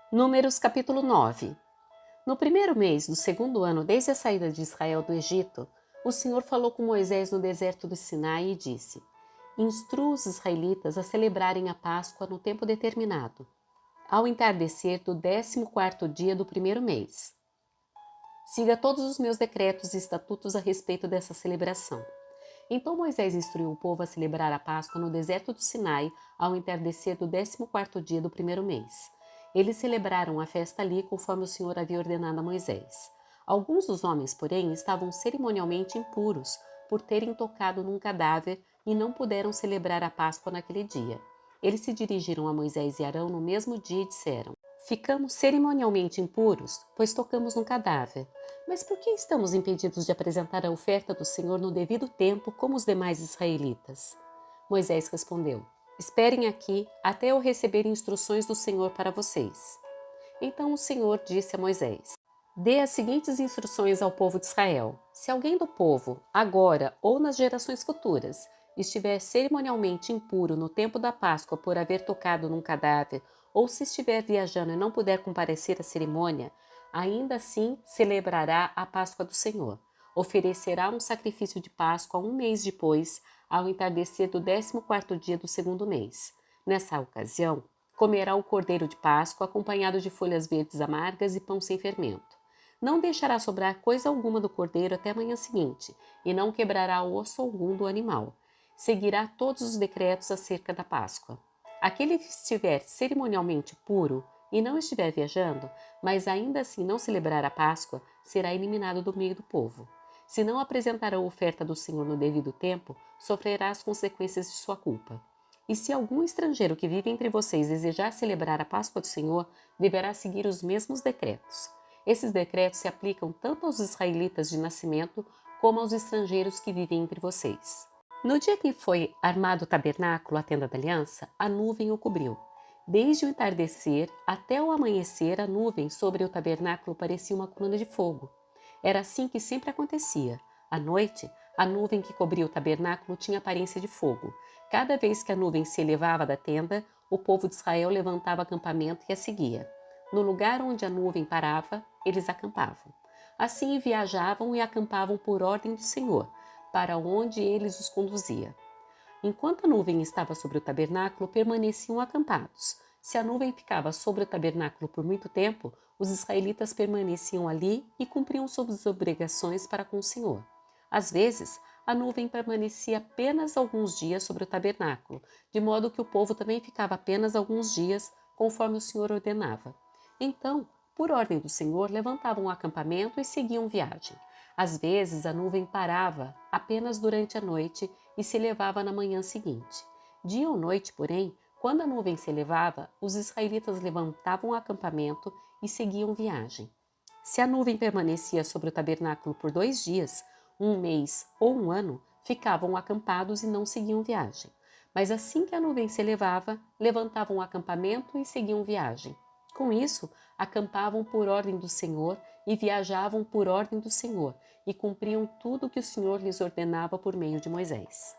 Números capítulo 9. No primeiro mês do segundo ano desde a saída de Israel do Egito, o Senhor falou com Moisés no deserto do Sinai e disse: Instrua os israelitas a celebrarem a Páscoa no tempo determinado, ao entardecer do 14º dia do primeiro mês. Siga todos os meus decretos e estatutos a respeito dessa celebração. Então Moisés instruiu o povo a celebrar a Páscoa no deserto do Sinai ao entardecer do 14º dia do primeiro mês. Eles celebraram a festa ali conforme o Senhor havia ordenado a Moisés. Alguns dos homens, porém, estavam cerimonialmente impuros por terem tocado num cadáver e não puderam celebrar a Páscoa naquele dia. Eles se dirigiram a Moisés e Arão no mesmo dia e disseram: Ficamos cerimonialmente impuros, pois tocamos num cadáver. Mas por que estamos impedidos de apresentar a oferta do Senhor no devido tempo, como os demais israelitas? Moisés respondeu: Esperem aqui até eu receber instruções do Senhor para vocês. Então o Senhor disse a Moisés: Dê as seguintes instruções ao povo de Israel. Se alguém do povo, agora ou nas gerações futuras, estiver cerimonialmente impuro no tempo da Páscoa por haver tocado num cadáver, ou se estiver viajando e não puder comparecer à cerimônia, ainda assim celebrará a Páscoa do Senhor. Oferecerá um sacrifício de Páscoa um mês depois, ao entardecer do 14º dia do segundo mês. Nessa ocasião, comerá o cordeiro de Páscoa acompanhado de folhas verdes amargas e pão sem fermento. Não deixará sobrar coisa alguma do cordeiro até a manhã seguinte, e não quebrará osso algum do animal. Seguirá todos os decretos acerca da Páscoa. Aquele que estiver cerimonialmente puro e não estiver viajando, mas ainda assim não celebrar a Páscoa, será eliminado do meio do povo. Se não apresentar a oferta do Senhor no devido tempo, sofrerá as consequências de sua culpa. E se algum estrangeiro que vive entre vocês desejar celebrar a Páscoa do Senhor, deverá seguir os mesmos decretos. Esses decretos se aplicam tanto aos israelitas de nascimento como aos estrangeiros que vivem entre vocês. No dia que foi armado o tabernáculo, a tenda da aliança, a nuvem o cobriu. Desde o entardecer até o amanhecer, a nuvem sobre o tabernáculo parecia uma coluna de fogo. Era assim que sempre acontecia. À noite, a nuvem que cobria o tabernáculo tinha aparência de fogo. Cada vez que a nuvem se elevava da tenda, o povo de Israel levantava acampamento e a seguia. No lugar onde a nuvem parava, eles acampavam. Assim viajavam e acampavam por ordem do Senhor, para onde eles os conduzia. Enquanto a nuvem estava sobre o tabernáculo, permaneciam acampados. Se a nuvem ficava sobre o tabernáculo por muito tempo, os israelitas permaneciam ali e cumpriam suas obrigações para com o Senhor. Às vezes, a nuvem permanecia apenas alguns dias sobre o tabernáculo, de modo que o povo também ficava apenas alguns dias, conforme o Senhor ordenava. Então, por ordem do Senhor, levantavam o acampamento e seguiam viagem. Às vezes, a nuvem parava apenas durante a noite e se elevava na manhã seguinte. Dia ou noite, porém, quando a nuvem se elevava, os israelitas levantavam o acampamento e seguiam viagem. Se a nuvem permanecia sobre o tabernáculo por 2 dias, um mês ou um ano, ficavam acampados e não seguiam viagem. Mas assim que a nuvem se elevava, levantavam o acampamento e seguiam viagem. Com isso, acampavam por ordem do Senhor e viajavam por ordem do Senhor, e cumpriam tudo o que o Senhor lhes ordenava por meio de Moisés.